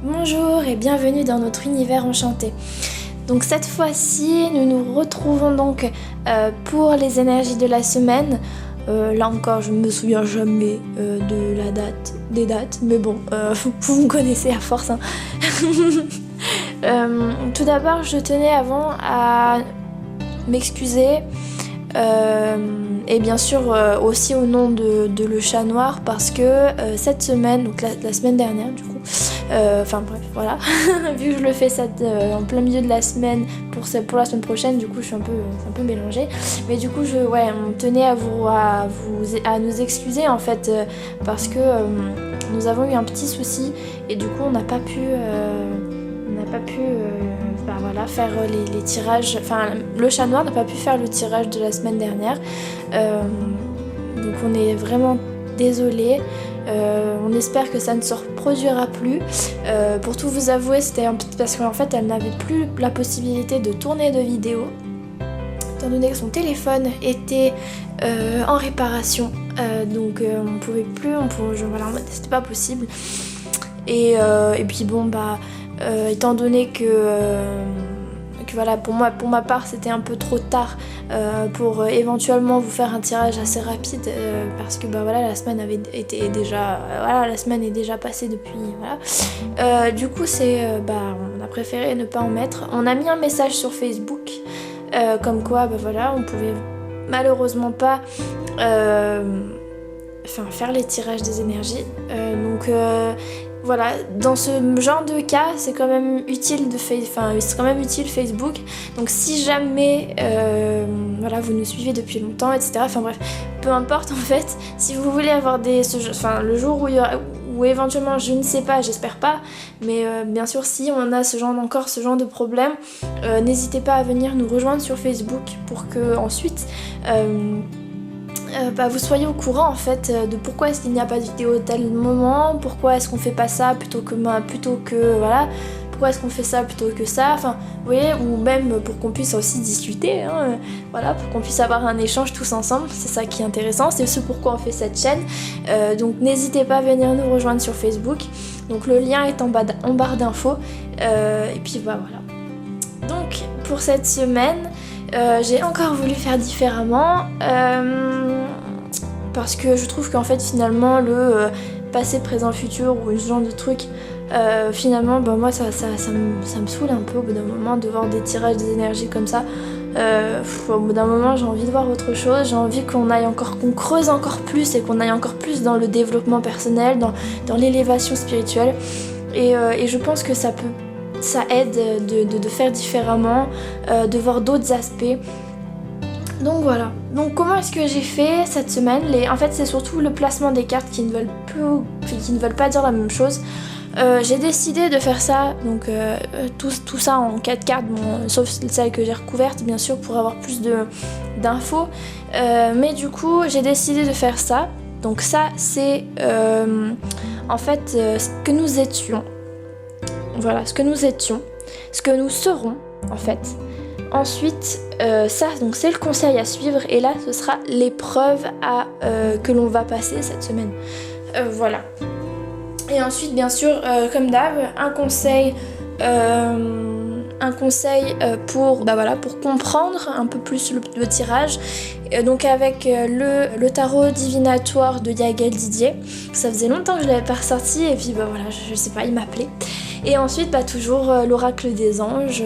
Bonjour et bienvenue dans notre univers enchanté. Donc cette fois-ci, nous nous retrouvons donc pour les énergies de la semaine. Là encore, je ne me souviens jamais des dates, mais bon, vous me connaissez à force. Hein. Tout d'abord, je tenais avant à m'excuser. Et bien sûr aussi au nom de Le Chat Noir parce que cette semaine, donc la semaine dernière du coup, enfin bref voilà, vu que je le fais en plein milieu de la semaine pour la semaine prochaine, du coup je suis un peu mélangée, mais du coup on tenait à nous excuser en fait parce que nous avons eu un petit souci et du coup on n'a pas pu faire les tirages, enfin Le Chat Noir n'a pas pu faire le tirage de la semaine dernière, donc on est vraiment désolé. On espère que ça ne se reproduira plus. Pour tout vous avouer, c'était parce qu'en fait elle n'avait plus la possibilité de tourner de vidéos étant donné que son téléphone était en réparation, donc on pouvait plus, c'était pas possible. Et puis bon étant donné que voilà, pour ma part c'était un peu trop tard pour éventuellement vous faire un tirage assez rapide parce que la semaine avait été déjà la semaine est déjà passée depuis du coup on a préféré ne pas en mettre. On a mis un message sur Facebook comme quoi on pouvait malheureusement pas faire les tirages des énergies, voilà, dans ce genre de cas, c'est quand même utile Facebook. Donc si jamais vous nous suivez depuis longtemps, etc. Enfin bref, peu importe en fait, si vous voulez avoir le jour où éventuellement, je ne sais pas, j'espère pas, mais bien sûr si on a ce genre de problème, n'hésitez pas à venir nous rejoindre sur Facebook pour que ensuite vous soyez au courant en fait de pourquoi est-ce qu'il n'y a pas de vidéo à tel moment, pourquoi est-ce qu'on fait pas ça plutôt que pourquoi est-ce qu'on fait ça plutôt que ça, enfin vous voyez, ou même pour qu'on puisse aussi discuter, hein, pour qu'on puisse avoir un échange tous ensemble, c'est ça qui est intéressant, c'est ce pourquoi on fait cette chaîne, donc n'hésitez pas à venir nous rejoindre sur Facebook, donc le lien est en barre d'infos, et puis voilà. Donc pour cette semaine, j'ai encore voulu faire différemment parce que je trouve qu'en fait finalement le passé, présent, futur ou ce genre de truc finalement moi ça me saoule un peu au bout d'un moment de voir des tirages des énergies comme ça. Au bout d'un moment j'ai envie de voir autre chose, j'ai envie qu'on creuse encore plus et qu'on aille encore plus dans le développement personnel, dans l'élévation spirituelle et je pense que ça aide de faire différemment, de voir d'autres aspects. Donc voilà. Donc comment est-ce que j'ai fait cette semaine ? En fait c'est surtout le placement des cartes qui ne veulent pas dire la même chose. J'ai décidé de faire ça, donc tout ça en 4 cartes, sauf celles que j'ai recouvertes bien sûr pour avoir plus d'infos. Mais du coup j'ai décidé de faire ça. Donc ça c'est en fait ce que nous étions. Voilà, ce que nous étions, ce que nous serons en fait. Ensuite, donc c'est le conseil à suivre et là ce sera l'épreuve que l'on va passer cette semaine. Voilà. Et ensuite, bien sûr, comme d'hab, un conseil pour comprendre un peu plus le tirage. Donc avec le tarot divinatoire de Yael Didier. Ça faisait longtemps que je l'avais pas ressorti et puis je sais pas, il m'appelait. Et ensuite toujours l'oracle des anges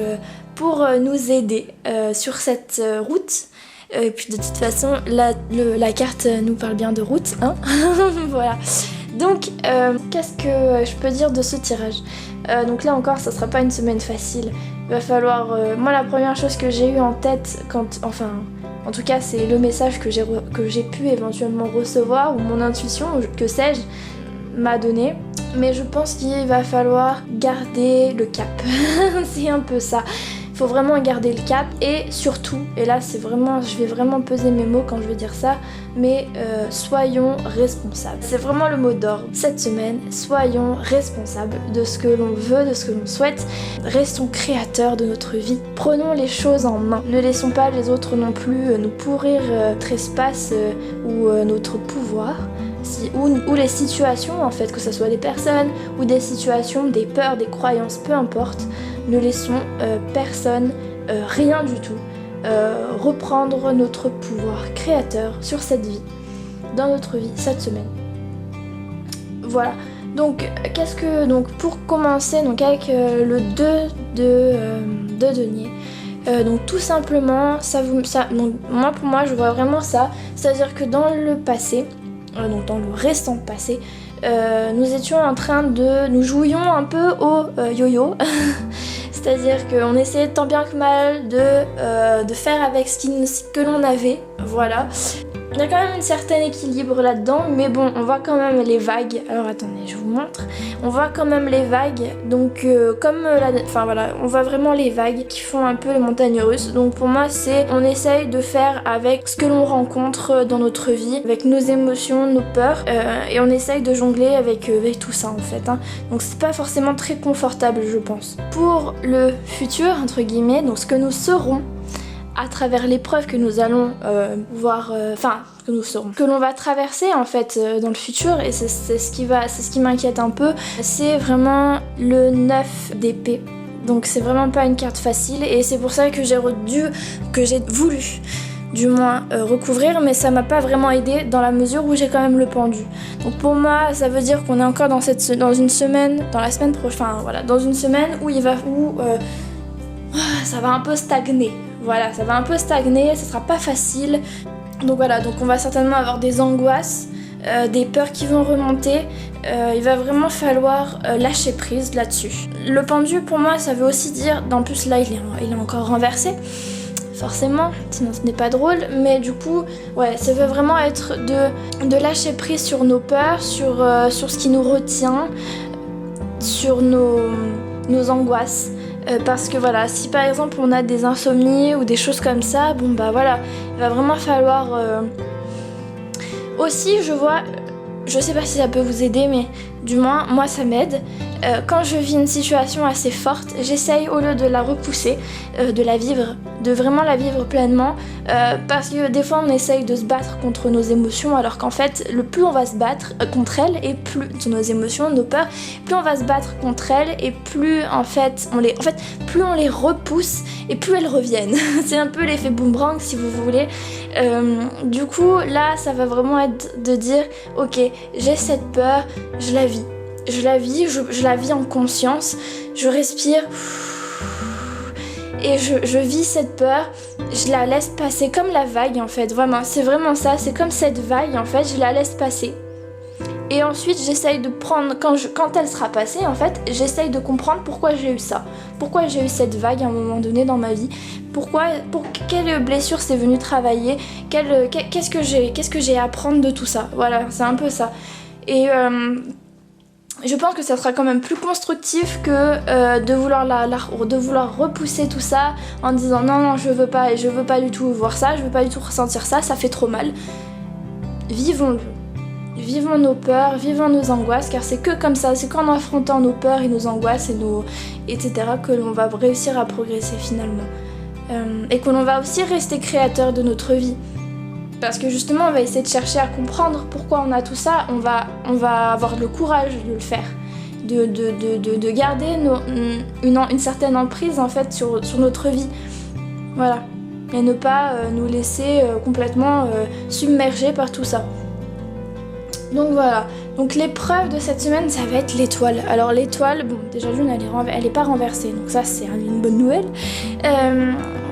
pour nous aider sur cette route. Et puis de toute façon la carte nous parle bien de route, hein. Voilà. Donc qu'est-ce que je peux dire de ce tirage ? Donc là encore ça sera pas une semaine facile. Il va falloir moi la première chose que j'ai eu en tête en tout cas c'est le message que j'ai pu éventuellement recevoir ou mon intuition, que sais-je, m'a donné. Mais je pense qu'il va falloir garder le cap. C'est un peu ça. Il faut vraiment garder le cap et surtout, et là je vais vraiment peser mes mots quand je vais dire ça, mais soyons responsables. C'est vraiment le mot d'ordre cette semaine. Soyons responsables de ce que l'on veut, de ce que l'on souhaite. Restons créateurs de notre vie. Prenons les choses en main. Ne laissons pas les autres non plus nous pourrir notre espace ou notre pouvoir. ou les situations en fait, que ce soit des personnes ou des situations, des peurs, des croyances, peu importe, ne laissons personne, rien du tout, reprendre notre pouvoir créateur sur cette vie, dans notre vie cette semaine. Voilà. Donc pour commencer donc avec le 2 de denier. Donc tout simplement, donc pour moi je vois vraiment ça, c'est-à-dire que dans le passé, donc dans le récent passé, nous jouions un peu au yo-yo, c'est-à-dire qu'on essayait tant bien que mal de faire avec ce que l'on avait, voilà. Il y a quand même un certain équilibre là-dedans, mais bon, on voit quand même les vagues. Alors attendez, je vous montre. On voit quand même les vagues, donc on voit vraiment les vagues qui font un peu les montagnes russes. Donc pour moi, on essaye de faire avec ce que l'on rencontre dans notre vie, avec nos émotions, nos peurs, et on essaye de jongler avec tout ça en fait. Donc c'est pas forcément très confortable, je pense. Pour le futur, entre guillemets, donc ce que nous serons, à travers l'épreuve que nous allons que l'on va traverser en fait dans le futur, et c'est ce qui m'inquiète un peu, c'est vraiment le 9 d'épée. Donc c'est vraiment pas une carte facile, et c'est pour ça que j'ai voulu du moins recouvrir, mais ça m'a pas vraiment aidé dans la mesure où j'ai quand même le pendu. Donc pour moi, ça veut dire qu'on est encore dans une semaine, dans la semaine prochaine, dans une semaine où ça va un peu stagner. Voilà, ça va un peu stagner, ça sera pas facile. Donc voilà, donc on va certainement avoir des angoisses, des peurs qui vont remonter. Il va vraiment falloir lâcher prise là-dessus. Le pendu, pour moi, ça veut aussi dire, en plus là, il est encore renversé, forcément, sinon ce n'est pas drôle. Mais du coup, ouais, ça veut vraiment être de lâcher prise sur nos peurs, sur ce qui nous retient, sur nos angoisses. Parce que voilà, si par exemple on a des insomnies ou des choses comme ça, bon bah voilà, il va vraiment falloir... Aussi je sais pas si ça peut vous aider, mais du moins moi ça m'aide. Quand je vis une situation assez forte, j'essaye, au lieu de la repousser, de vraiment la vivre pleinement, parce que des fois on essaye de se battre contre nos émotions, alors qu'en fait plus on va se battre contre elles, et plus nos émotions, nos peurs, plus on va se battre contre elles, et plus plus on les repousse, et plus elles reviennent. C'est un peu l'effet boomerang si vous voulez. Du coup là ça va vraiment être de dire ok, j'ai cette peur, je la vis, je la vis en conscience, je respire et je vis cette peur, je la laisse passer comme la vague en fait, vraiment, c'est vraiment ça, c'est comme cette vague en fait, je la laisse passer. Et ensuite j'essaye de prendre, quand elle sera passée en fait, j'essaye de comprendre pourquoi j'ai eu ça, pourquoi j'ai eu cette vague à un moment donné dans ma vie, pour quelle blessure c'est venu travailler, qu'est-ce que j'ai à apprendre de tout ça, voilà, c'est un peu ça. Et je pense que ça sera quand même plus constructif que de vouloir repousser tout ça en disant non je veux pas du tout voir ça, je veux pas du tout ressentir ça, ça fait trop mal. Vivons nos peurs, vivons nos angoisses, car c'est que comme ça, c'est qu'en affrontant nos peurs et nos angoisses etc. que l'on va réussir à progresser finalement. Et que l'on va aussi rester créateur de notre vie. Parce que justement, on va essayer de chercher à comprendre pourquoi on a tout ça, on va avoir le courage de le faire, de garder une certaine emprise en fait sur notre vie. Voilà. Et ne pas nous laisser complètement submerger par tout ça. Donc voilà, donc l'épreuve de cette semaine, ça va être l'étoile. Alors l'étoile, bon, déjà l'une, elle est pas renversée, donc ça c'est une bonne nouvelle.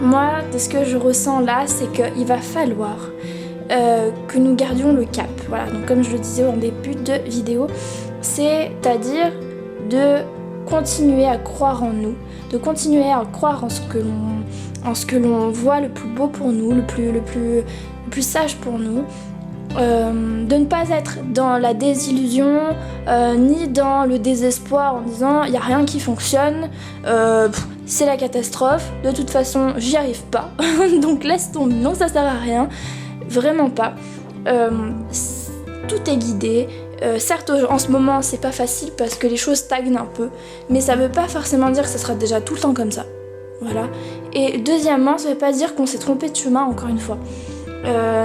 Moi, de ce que je ressens là, c'est qu'il va falloir que nous gardions le cap. Voilà, donc comme je le disais en début de vidéo, c'est-à-dire de continuer à croire en nous, de continuer à croire en ce que l'on voit le plus beau pour nous, le plus sage pour nous. De ne pas être dans la désillusion ni dans le désespoir en disant il n'y a rien qui fonctionne, c'est la catastrophe, de toute façon j'y arrive pas, donc laisse tomber, non ça sert à rien, vraiment pas. Tout est guidé. Certes en ce moment c'est pas facile parce que les choses stagnent un peu, mais ça veut pas forcément dire que ça sera déjà tout le temps comme ça. Voilà. Et deuxièmement, ça veut pas dire qu'on s'est trompé de chemin encore une fois.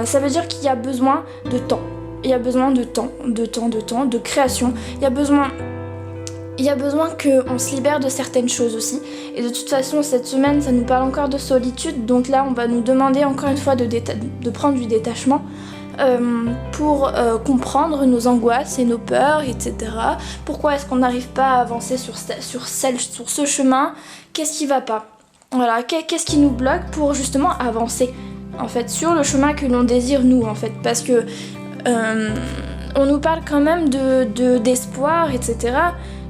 Ça veut dire qu'il y a besoin de temps. il y a besoin de temps, de création. Il y a besoin qu'on se libère de certaines choses aussi. Et de toute façon, cette semaine, ça nous parle encore de solitude. Donc là, on va nous demander encore une fois de prendre du détachement pour comprendre nos angoisses et nos peurs, etc. Pourquoi est-ce qu'on n'arrive pas à avancer sur ce chemin? Qu'est-ce qui va pas? Voilà, qu'est-ce qui nous bloque pour justement avancer, en fait, sur le chemin que l'on désire nous, en fait. Parce que on nous parle quand même d'espoir, etc.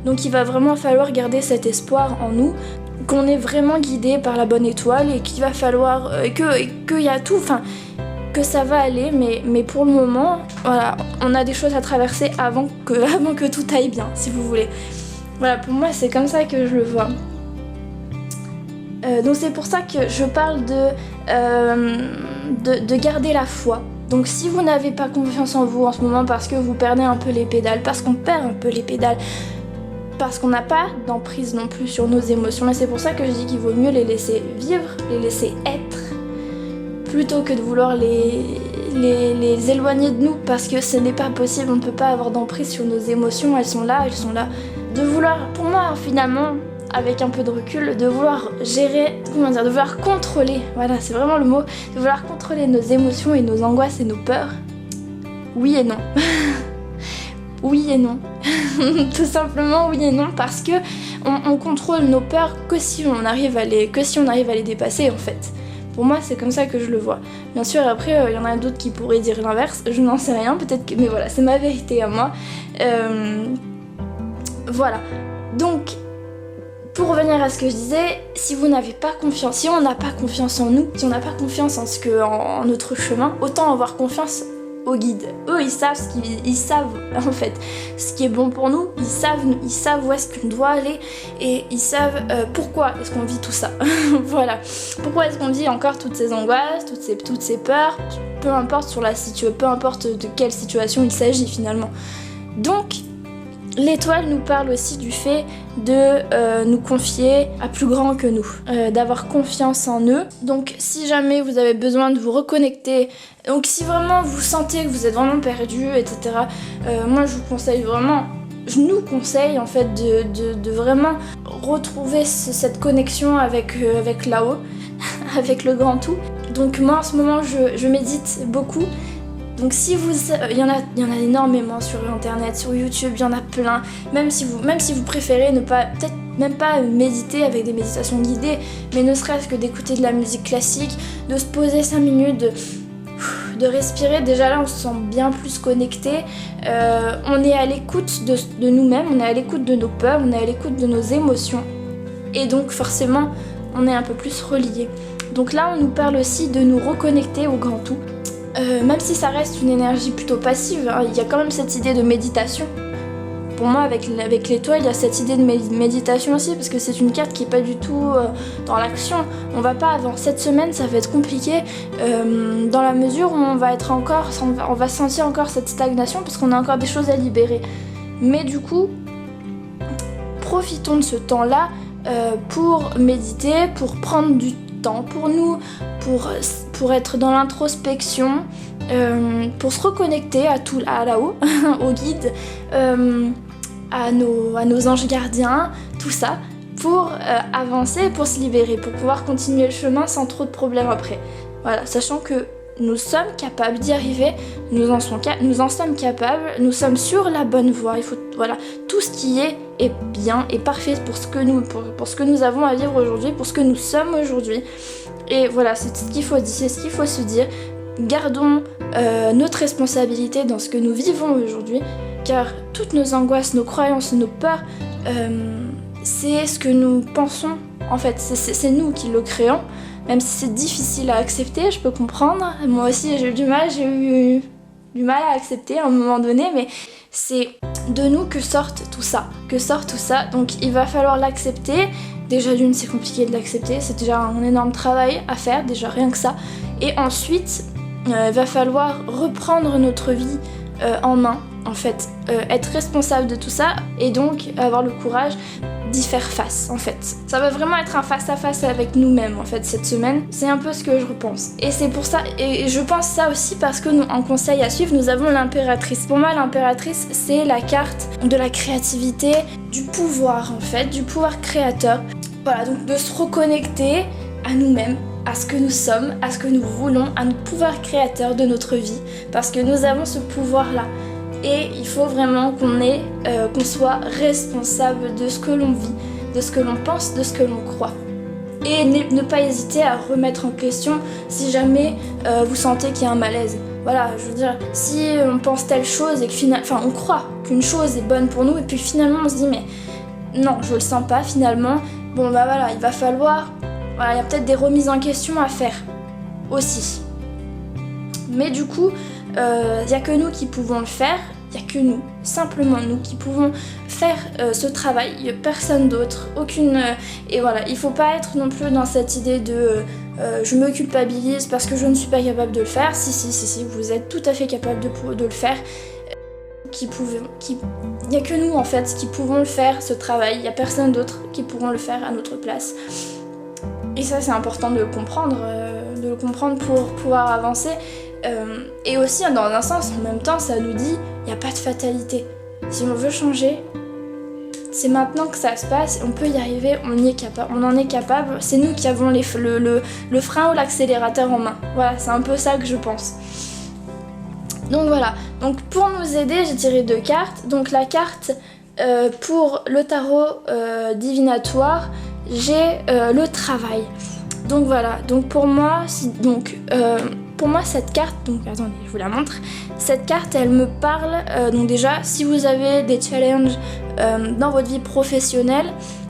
Donc il va vraiment falloir garder cet espoir en nous, qu'on est vraiment guidé par la bonne étoile et qu'il va falloir qu'il y a tout, enfin que ça va aller, mais pour le moment, voilà, on a des choses à traverser avant que tout aille bien, si vous voulez. Voilà, pour moi c'est comme ça que je le vois. Donc c'est pour ça que je parle de garder la foi. Donc si vous n'avez pas confiance en vous en ce moment parce que vous perdez un peu les pédales, parce qu'on perd un peu les pédales, parce qu'on n'a pas d'emprise non plus sur nos émotions, et c'est pour ça que je dis qu'il vaut mieux les laisser vivre, les laisser être, plutôt que de vouloir les éloigner de nous, parce que ce n'est pas possible, on ne peut pas avoir d'emprise sur nos émotions, elles sont là. De vouloir, pour moi finalement, avec un peu de recul, de vouloir gérer, de vouloir contrôler, voilà c'est vraiment le mot, de vouloir contrôler nos émotions et nos angoisses et nos peurs, oui et non. Oui et non. Tout simplement oui et non, parce que on contrôle nos peurs que si on arrive à les dépasser, en fait. Pour moi c'est comme ça que je le vois. Bien sûr après il y en a d'autres qui pourraient dire l'inverse, je n'en sais rien, peut-être que, mais voilà, c'est ma vérité à moi. Voilà. Donc pour revenir à ce que je disais, si vous n'avez pas confiance, si on n'a pas confiance en nous, si on n'a pas confiance en notre chemin, autant avoir confiance aux guides. Eux, ils savent en fait ce qui est bon pour nous, ils savent où est-ce qu'on doit aller, et ils savent pourquoi est-ce qu'on vit tout ça. Voilà. Pourquoi est-ce qu'on vit encore toutes ces angoisses, toutes ces peurs, peu importe peu importe de quelle situation il s'agit finalement. Donc l'étoile nous parle aussi du fait de nous confier à plus grand que nous, d'avoir confiance en eux. Donc si jamais vous avez besoin de vous reconnecter, donc si vraiment vous sentez que vous êtes vraiment perdu, etc., moi je nous conseille en fait de vraiment retrouver cette connexion avec là-haut, avec le grand tout. Donc moi en ce moment je médite beaucoup. Donc si il y en a énormément sur internet, sur YouTube, il y en a plein. Même si vous préférez ne pas, peut-être même pas méditer avec des méditations guidées, mais ne serait-ce que d'écouter de la musique classique, de se poser 5 minutes, de respirer, déjà là on se sent bien plus connecté. On est à l'écoute de nous-mêmes, on est à l'écoute de nos peurs, on est à l'écoute de nos émotions. Et donc forcément on est un peu plus reliés. Donc là on nous parle aussi de nous reconnecter au grand tout. Même si ça reste une énergie plutôt passive, hein, il y a quand même cette idée de méditation. Pour moi, avec l'étoile, il y a cette idée de méditation aussi, parce que c'est une carte qui est pas du tout dans l'action. On va pas avant cette semaine, ça va être compliqué, dans la mesure où on va sentir encore cette stagnation, parce qu'on a encore des choses à libérer. Mais du coup, profitons de ce temps-là pour méditer, pour prendre du temps pour nous, pour être dans l'introspection, pour se reconnecter à là-haut, aux guides, à nos anges gardiens, tout ça, pour avancer, pour se libérer, pour pouvoir continuer le chemin sans trop de problèmes après. Voilà, sachant que nous sommes capables d'y arriver, nous en sommes capables, nous sommes sur la bonne voie. Voilà, tout ce qui est bien et parfait pour ce que nous avons à vivre aujourd'hui, pour ce que nous sommes aujourd'hui. Et voilà, c'est ce qu'il faut se dire. Gardons notre responsabilité dans ce que nous vivons aujourd'hui, car toutes nos angoisses, nos croyances, nos peurs, c'est ce que nous pensons. En fait, c'est nous qui le créons. Même si c'est difficile à accepter, je peux comprendre. Moi aussi, j'ai eu du mal à accepter à un moment donné, mais c'est de nous que sort tout ça. Donc il va falloir l'accepter. Déjà d'une, c'est compliqué de l'accepter, c'est déjà un énorme travail à faire, déjà rien que ça. Et ensuite, il va falloir reprendre notre vie en main. en fait, être responsable de tout ça et donc avoir le courage d'y faire face en fait. Ça va vraiment être un face-à-face avec nous-mêmes en fait cette semaine. C'est un peu ce que je repense. Et c'est pour ça, et je pense ça aussi parce que nous, en conseil à suivre, nous avons l'impératrice. Pour moi, l'impératrice, c'est la carte de la créativité, du pouvoir en fait, du pouvoir créateur. Voilà, donc de se reconnecter à nous-mêmes, à ce que nous sommes, à ce que nous voulons, à notre pouvoir créateur de notre vie, parce que nous avons ce pouvoir-là. Et il faut vraiment qu'on soit responsable de ce que l'on vit, de ce que l'on pense, de ce que l'on croit. Et ne pas hésiter à remettre en question si jamais vous sentez qu'il y a un malaise. Voilà, je veux dire, si on pense telle chose et que on croit qu'une chose est bonne pour nous, et puis finalement on se dit mais non, je le sens pas finalement, bon bah voilà, il va falloir, voilà, il y a peut-être des remises en question à faire aussi. Mais du coup, il n'y a que nous qui pouvons le faire, il n'y a que nous, simplement nous qui pouvons faire ce travail, il n'y a personne d'autre, aucune... et voilà, il ne faut pas être non plus dans cette idée de je me culpabilise parce que je ne suis pas capable de le faire. Si, vous êtes tout à fait capable de le faire. Il n'y a que nous en fait qui pouvons le faire, ce travail, il n'y a personne d'autre qui pourront le faire à notre place. Et ça c'est important de le comprendre pour pouvoir avancer. Et aussi dans un sens, en même temps, ça nous dit il n'y a pas de fatalité. Si on veut changer, c'est maintenant que ça se passe, on peut y arriver, on en est capable, c'est nous qui avons le frein ou l'accélérateur en main. Voilà, c'est un peu ça que je pense. Donc voilà, donc pour nous aider, j'ai tiré 2 cartes. Donc la carte pour le tarot divinatoire, j'ai le travail. Donc voilà, donc pour moi, cette carte, donc attendez, je vous la montre. Cette carte, elle me parle, donc déjà, si vous avez des challenges dans votre vie professionnelle,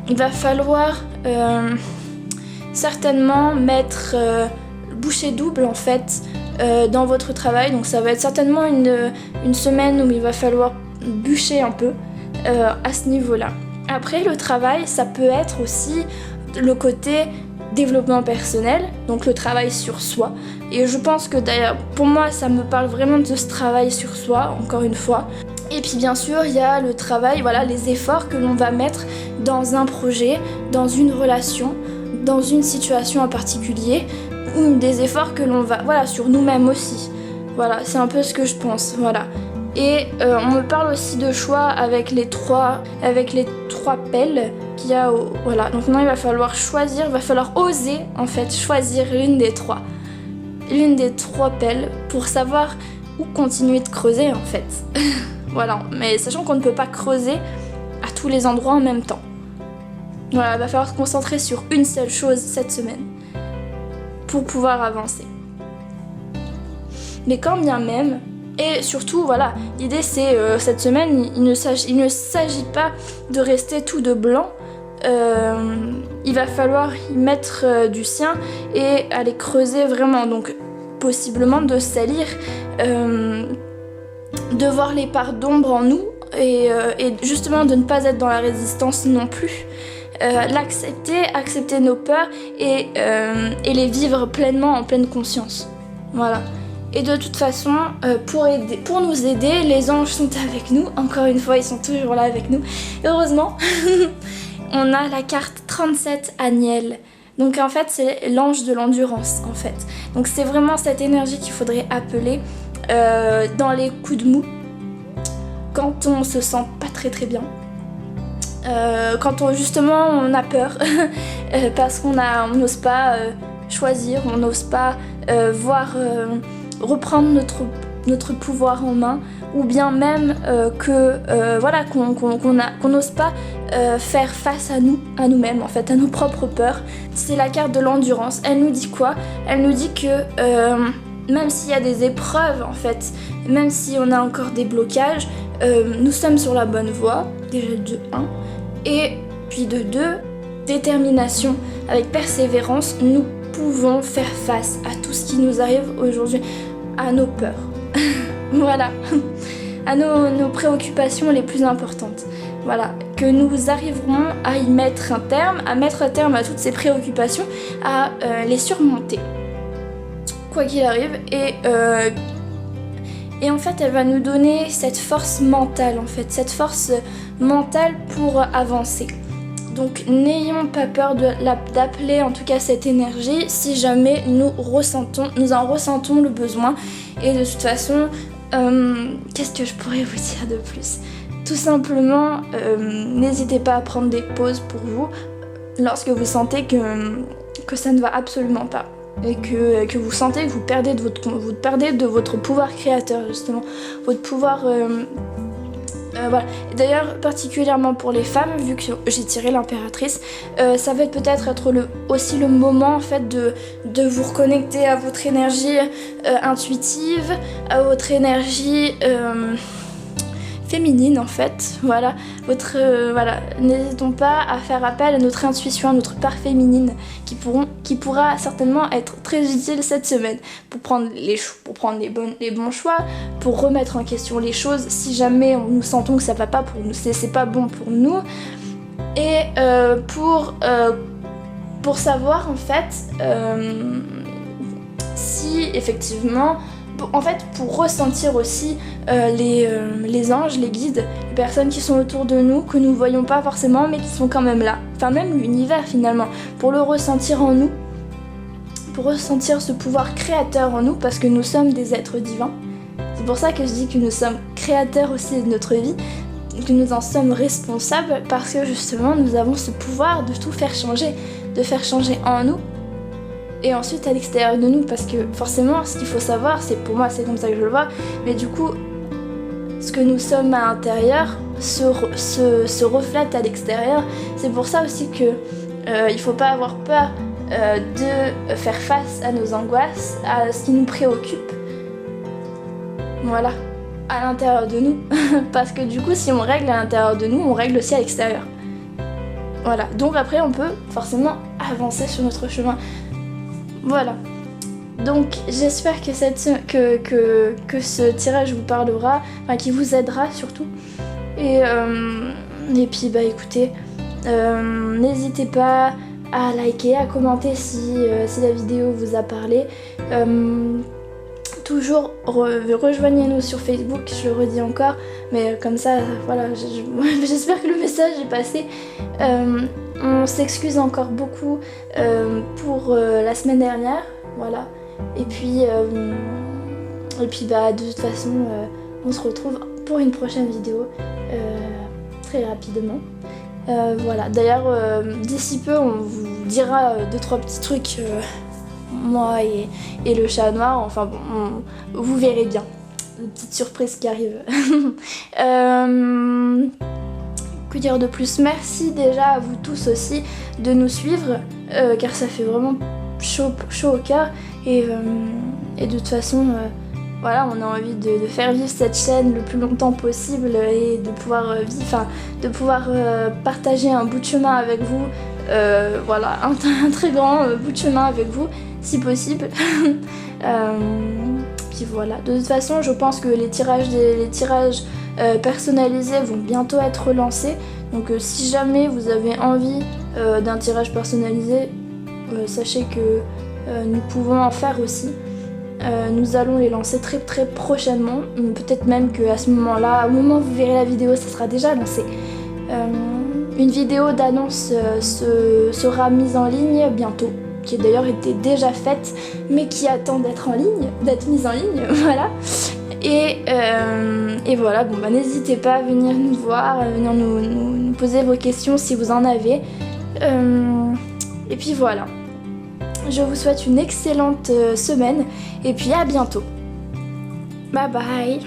il va falloir certainement mettre bouchée double en fait dans votre travail. Donc ça va être certainement une semaine où il va falloir bûcher un peu à ce niveau-là. Après, le travail, ça peut être aussi le côté développement personnel, donc le travail sur soi. Et je pense que d'ailleurs, pour moi, ça me parle vraiment de ce travail sur soi, encore une fois. Et puis bien sûr, il y a le travail, voilà, les efforts que l'on va mettre dans un projet, dans une relation, dans une situation en particulier, ou des efforts que l'on va, voilà, sur nous-mêmes aussi. Voilà, c'est un peu ce que je pense, voilà. Et on me parle aussi de choix avec les trois pelles qu'il y a voilà, donc maintenant il va falloir choisir, il va falloir oser en fait choisir l'une des trois pelles pour savoir où continuer de creuser en fait. Voilà, mais sachant qu'on ne peut pas creuser à tous les endroits en même temps. Voilà, il va falloir se concentrer sur une seule chose cette semaine pour pouvoir avancer. Mais quand bien même, et surtout, voilà, l'idée c'est cette semaine, il ne s'agit pas de rester tout de blanc. Il va falloir y mettre du sien et aller creuser vraiment. Donc, possiblement de salir, de voir les parts d'ombre en nous et justement de ne pas être dans la résistance non plus. Accepter nos peurs et les vivre pleinement en pleine conscience. Voilà. Et de toute façon, pour nous aider, les anges sont avec nous. Encore une fois, ils sont toujours là avec nous. Heureusement, on a la carte 37 Aniel. Donc en fait, c'est l'ange de l'endurance, en fait. Donc c'est vraiment cette énergie qu'il faudrait appeler dans les coups de mou. Quand on se sent pas très très bien. Quand justement on a peur. Parce qu'on n'ose pas choisir, on n'ose pas reprendre notre pouvoir en main, ou bien même qu'on n'ose pas faire face à nous-mêmes, en fait, à nos propres peurs. C'est la carte de l'endurance. Elle nous dit quoi? Elle nous dit que même s'il y a des épreuves, en fait, même si on a encore des blocages, nous sommes sur la bonne voie, déjà de 1, et puis de 2, détermination, avec persévérance, nous pouvons faire face à tout ce qui nous arrive aujourd'hui, à nos peurs, voilà, à nos préoccupations les plus importantes. Voilà, que nous arriverons à y mettre un terme, à toutes ces préoccupations, à Et en fait, elle va nous donner cette force mentale, en fait, cette force mentale pour avancer. Donc n'ayons pas peur d'appeler en tout cas cette énergie si jamais nous en ressentons le besoin. Et de toute façon, qu'est-ce que je pourrais vous dire de plus ? Tout simplement, n'hésitez pas à prendre des pauses pour vous lorsque vous sentez que ça ne va absolument pas. Et que vous sentez que vous perdez de votre pouvoir créateur, justement, votre pouvoir... voilà. D'ailleurs, particulièrement pour les femmes, vu que j'ai tiré l'impératrice, ça va peut-être être aussi le moment en fait de vous reconnecter à votre énergie intuitive, à votre énergie féminine en fait. Voilà, voilà. N'hésitons pas à faire appel à notre intuition, à notre part féminine, qui pourra certainement être très utile cette semaine pour prendre les bons choix, pour remettre en question les choses si jamais nous sentons que ça va pas pour nous, c'est pas bon pour nous, et pour savoir en fait si effectivement, en fait, pour ressentir aussi les anges, les guides, les personnes qui sont autour de nous, que nous ne voyons pas forcément, mais qui sont quand même là. Enfin, même l'univers finalement, pour le ressentir en nous, pour ressentir ce pouvoir créateur en nous, parce que nous sommes des êtres divins. C'est pour ça que je dis que nous sommes créateurs aussi de notre vie, que nous en sommes responsables, parce que justement, nous avons ce pouvoir de tout faire changer en nous, et ensuite à l'extérieur de nous, parce que forcément ce qu'il faut savoir, c'est pour moi c'est comme ça que je le vois, mais du coup ce que nous sommes à l'intérieur se reflète à l'extérieur. C'est pour ça aussi que il faut pas avoir peur de faire face à nos angoisses, à ce qui nous préoccupe, voilà, à l'intérieur de nous parce que du coup si on règle à l'intérieur de nous, on règle aussi à l'extérieur. Voilà, donc après on peut forcément avancer sur notre chemin. Voilà, donc j'espère que ce tirage vous parlera, enfin qui vous aidera surtout. Et puis bah écoutez, n'hésitez pas à liker, à commenter si la vidéo vous a parlé. Toujours rejoignez-nous sur Facebook, je le redis encore, mais comme ça, voilà, j'espère que le message est passé. On s'excuse encore beaucoup pour la semaine dernière, voilà. Et puis bah, de toute façon, on se retrouve pour une prochaine vidéo très rapidement. Voilà. D'ailleurs, d'ici peu, on vous dira 2-3 petits trucs, moi et le chat noir. Enfin bon, vous verrez bien. Une petite surprise qui arrive. Que dire de plus? Merci déjà à vous tous aussi de nous suivre, car ça fait vraiment chaud au cœur. Et de toute façon, voilà, on a envie de faire vivre cette chaîne le plus longtemps possible et de pouvoir partager un bout de chemin avec vous. Voilà, un très grand bout de chemin avec vous, si possible. Puis voilà, de toute façon, je pense que les tirages personnalisés vont bientôt être relancés. Donc si jamais vous avez envie d'un tirage personnalisé, sachez que nous pouvons en faire aussi. Nous allons les lancer très très prochainement. Peut-être même qu'à ce moment-là, au moment où vous verrez la vidéo, ça sera déjà lancé. Une vidéo d'annonce sera mise en ligne bientôt, qui d'ailleurs était déjà faite, mais qui attend d'être mise en ligne, voilà. Et voilà, bon bah n'hésitez pas à venir nous voir, à venir nous poser vos questions si vous en avez. Et puis voilà, je vous souhaite une excellente semaine et puis à bientôt. Bye bye.